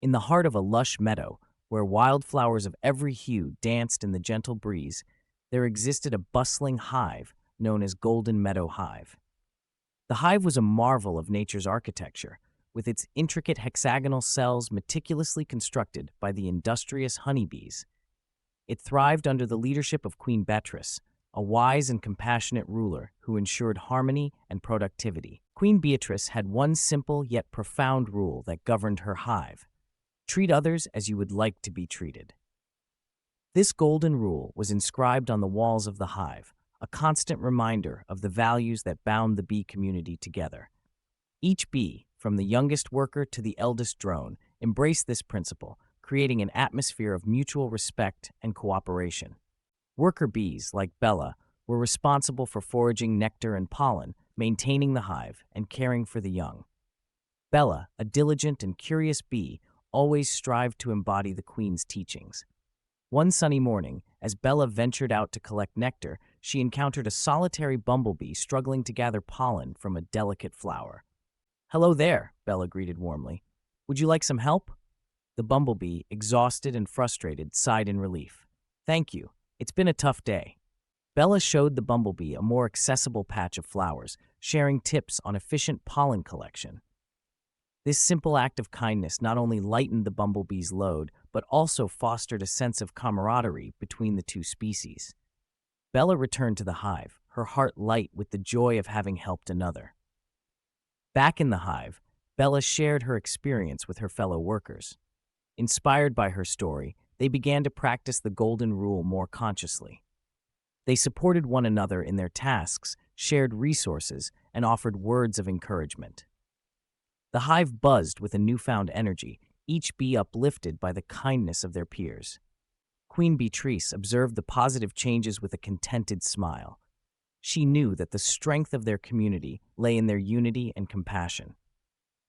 In the heart of a lush meadow, where wildflowers of every hue danced in the gentle breeze, there existed a bustling hive known as Golden Meadow Hive. The hive was a marvel of nature's architecture, with its intricate hexagonal cells meticulously constructed by the industrious honeybees. It thrived under the leadership of Queen Beatrice, a wise and compassionate ruler who ensured harmony and productivity. Queen Beatrice had one simple yet profound rule that governed her hive: treat others as you would like to be treated. This golden rule was inscribed on the walls of the hive, a constant reminder of the values that bound the bee community together. Each bee, from the youngest worker to the eldest drone, embraced this principle, creating an atmosphere of mutual respect and cooperation. Worker bees, like Bella, were responsible for foraging nectar and pollen, maintaining the hive, and caring for the young. Bella, a diligent and curious bee, always strived to embody the queen's teachings. One sunny morning, as Bella ventured out to collect nectar, she encountered a solitary bumblebee struggling to gather pollen from a delicate flower. "Hello there," Bella greeted warmly. "Would you like some help?" The bumblebee, exhausted and frustrated, sighed in relief. "Thank you. It's been a tough day." Bella showed the bumblebee a more accessible patch of flowers, sharing tips on efficient pollen collection. This simple act of kindness not only lightened the bumblebee's load, but also fostered a sense of camaraderie between the two species. Bella returned to the hive, her heart light with the joy of having helped another. Back in the hive, Bella shared her experience with her fellow workers. Inspired by her story, they began to practice the golden rule more consciously. They supported one another in their tasks, shared resources, and offered words of encouragement. The hive buzzed with a newfound energy, each bee uplifted by the kindness of their peers. Queen Beatrice observed the positive changes with a contented smile. She knew that the strength of their community lay in their unity and compassion.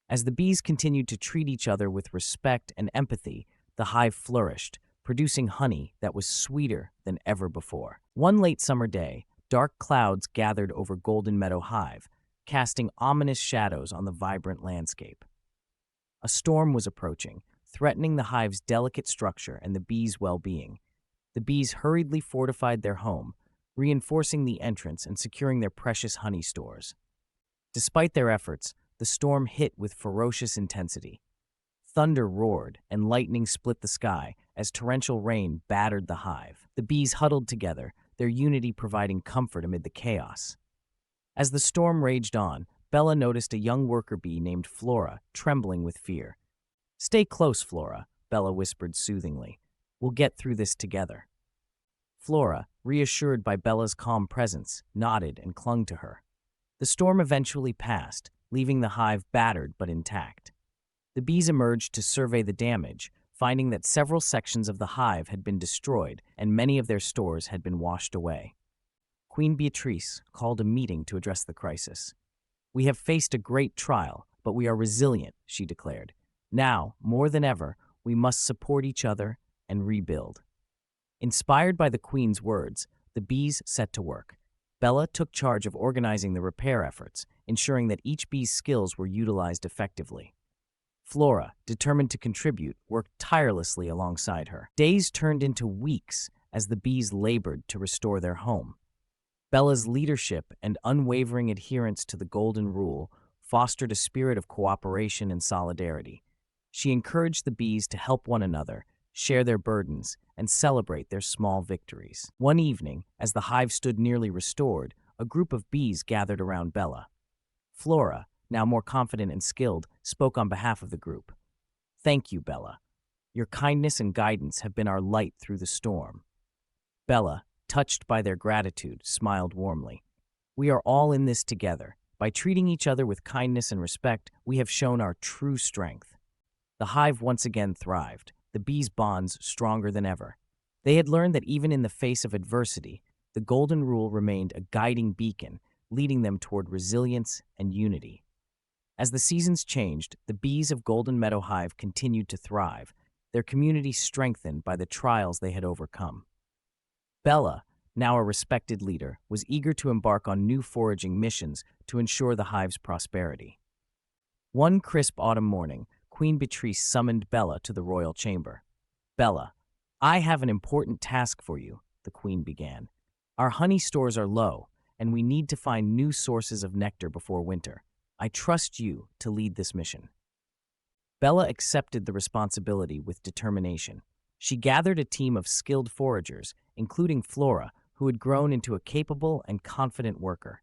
As the bees continued to treat each other with respect and empathy, the hive flourished, producing honey that was sweeter than ever before. One late summer day, dark clouds gathered over Golden Meadow Hive, casting ominous shadows on the vibrant landscape. A storm was approaching, threatening the hive's delicate structure and the bees' well-being. The bees hurriedly fortified their home, reinforcing the entrance and securing their precious honey stores. Despite their efforts, the storm hit with ferocious intensity. Thunder roared and lightning split the sky as torrential rain battered the hive. The bees huddled together, their unity providing comfort amid the chaos. As the storm raged on, Bella noticed a young worker bee named Flora, trembling with fear. "Stay close, Flora," Bella whispered soothingly. "We'll get through this together." Flora, reassured by Bella's calm presence, nodded and clung to her. The storm eventually passed, leaving the hive battered but intact. The bees emerged to survey the damage, finding that several sections of the hive had been destroyed and many of their stores had been washed away. Queen Beatrice called a meeting to address the crisis. "We have faced a great trial, but we are resilient," she declared. "Now, more than ever, we must support each other and rebuild." Inspired by the Queen's words, the bees set to work. Bella took charge of organizing the repair efforts, ensuring that each bee's skills were utilized effectively. Flora, determined to contribute, worked tirelessly alongside her. Days turned into weeks as the bees labored to restore their home. Bella's leadership and unwavering adherence to the Golden Rule fostered a spirit of cooperation and solidarity. She encouraged the bees to help one another, share their burdens, and celebrate their small victories. One evening, as the hive stood nearly restored, a group of bees gathered around Bella. Flora, now more confident and skilled, spoke on behalf of the group. "Thank you, Bella. Your kindness and guidance have been our light through the storm." Bella, touched by their gratitude, smiled warmly. "We are all in this together. By treating each other with kindness and respect, we have shown our true strength." The hive once again thrived, the bees' bonds stronger than ever. They had learned that even in the face of adversity, the Golden Rule remained a guiding beacon, leading them toward resilience and unity. As the seasons changed, the bees of Golden Meadow Hive continued to thrive, their community strengthened by the trials they had overcome. Bella, now a respected leader, was eager to embark on new foraging missions to ensure the hive's prosperity. One crisp autumn morning, Queen Beatrice summoned Bella to the royal chamber. "Bella, I have an important task for you," the queen began. "Our honey stores are low, and we need to find new sources of nectar before winter. I trust you to lead this mission." Bella accepted the responsibility with determination. She gathered a team of skilled foragers, including Flora, who had grown into a capable and confident worker.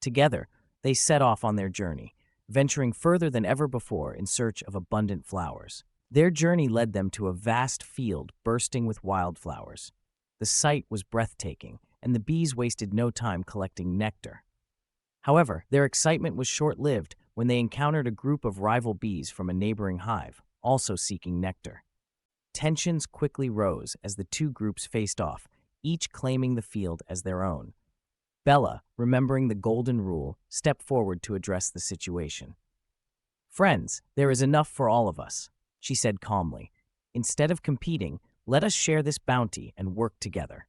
Together, they set off on their journey, venturing further than ever before in search of abundant flowers. Their journey led them to a vast field bursting with wildflowers. The sight was breathtaking, and the bees wasted no time collecting nectar. However, their excitement was short-lived when they encountered a group of rival bees from a neighboring hive, also seeking nectar. Tensions quickly rose as the two groups faced off, each claiming the field as their own. Bella, remembering the golden rule, stepped forward to address the situation. "Friends, there is enough for all of us," she said calmly. "Instead of competing, let us share this bounty and work together."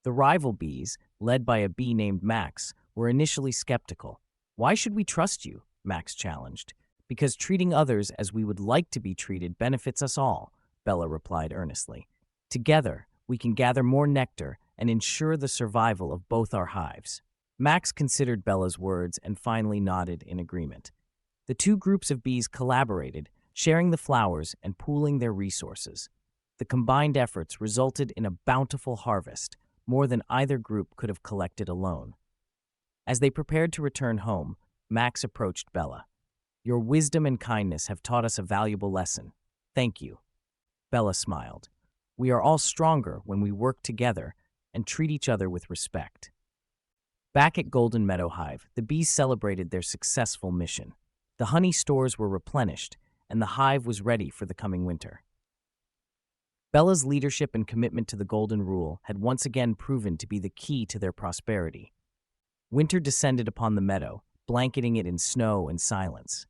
The rival bees, led by a bee named Max, were initially skeptical. "Why should we trust you?" Max challenged. "Because treating others as we would like to be treated benefits us all," Bella replied earnestly. "Together, we can gather more nectar and ensure the survival of both our hives." Max considered Bella's words and finally nodded in agreement. The two groups of bees collaborated, sharing the flowers and pooling their resources. The combined efforts resulted in a bountiful harvest, more than either group could have collected alone. As they prepared to return home, Max approached Bella. "Your wisdom and kindness have taught us a valuable lesson. Thank you." Bella smiled. "We are all stronger when we work together and treat each other with respect." Back at Golden Meadow Hive, the bees celebrated their successful mission. The honey stores were replenished, and the hive was ready for the coming winter. Bella's leadership and commitment to the Golden Rule had once again proven to be the key to their prosperity. Winter descended upon the meadow, blanketing it in snow and silence.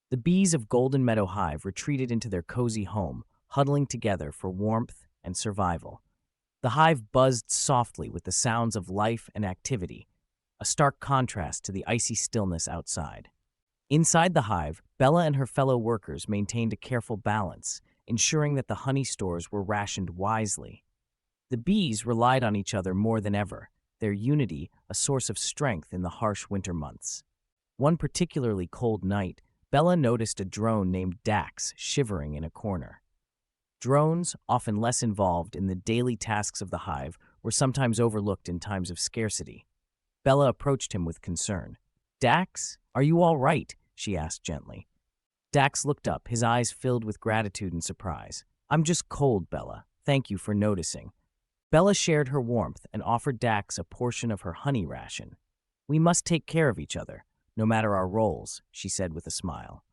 The bees of Golden Meadow Hive retreated into their cozy home, huddling together for warmth and survival. The hive buzzed softly with the sounds of life and activity, a stark contrast to the icy stillness outside. Inside the hive, Bella and her fellow workers maintained a careful balance, ensuring that the honey stores were rationed wisely. The bees relied on each other more than ever, their unity a source of strength in the harsh winter months. One particularly cold night, Bella noticed a drone named Dax shivering in a corner. Drones, often less involved in the daily tasks of the hive, were sometimes overlooked in times of scarcity. Bella approached him with concern. "Dax, are you all right?" she asked gently. Dax looked up, his eyes filled with gratitude and surprise. "I'm just cold, Bella. Thank you for noticing." Bella shared her warmth and offered Dax a portion of her honey ration. "We must take care of each other, no matter our roles," she said with a smile.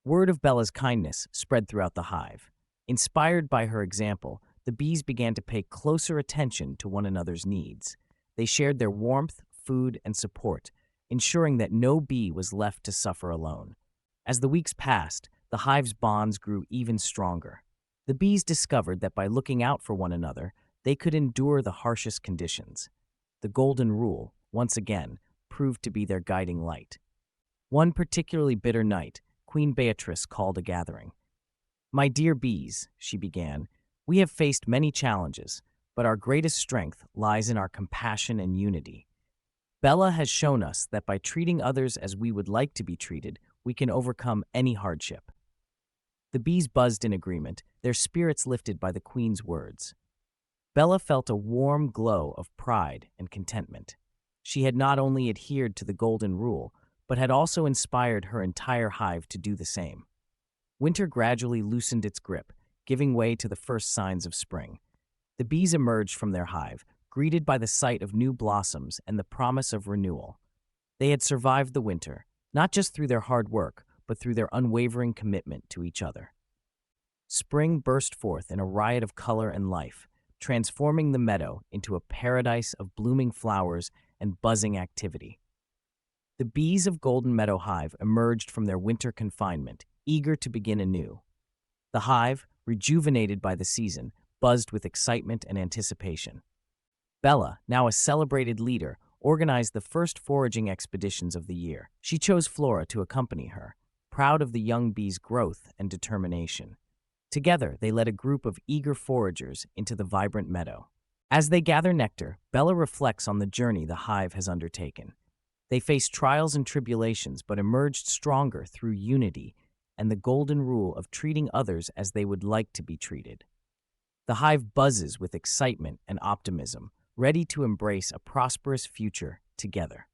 Word of Bella's kindness spread throughout the hive. Inspired by her example, the bees began to pay closer attention to one another's needs. They shared their warmth, food, and support, ensuring that no bee was left to suffer alone. As the weeks passed, the hive's bonds grew even stronger. The bees discovered that by looking out for one another, they could endure the harshest conditions. The Golden Rule, once again, proved to be their guiding light. One particularly bitter night, Queen Beatrice called a gathering. "My dear bees," she began, "we have faced many challenges, but our greatest strength lies in our compassion and unity. Bella has shown us that by treating others as we would like to be treated, we can overcome any hardship." The bees buzzed in agreement, their spirits lifted by the Queen's words. Bella felt a warm glow of pride and contentment. She had not only adhered to the Golden Rule, but had also inspired her entire hive to do the same. Winter gradually loosened its grip, giving way to the first signs of spring. The bees emerged from their hive, greeted by the sight of new blossoms and the promise of renewal. They had survived the winter, not just through their hard work, but through their unwavering commitment to each other. Spring burst forth in a riot of color and life, transforming the meadow into a paradise of blooming flowers and buzzing activity. The bees of Golden Meadow Hive emerged from their winter confinement, eager to begin anew. The hive, rejuvenated by the season, buzzed with excitement and anticipation. Bella, now a celebrated leader, organized the first foraging expeditions of the year. She chose Flora to accompany her. proud of the young bee's growth and determination. Together, they led a group of eager foragers into the vibrant meadow. As they gather nectar, Bella reflects on the journey the hive has undertaken. They faced trials and tribulations but emerged stronger through unity and the golden rule of treating others as they would like to be treated. The hive buzzes with excitement and optimism, ready to embrace a prosperous future together.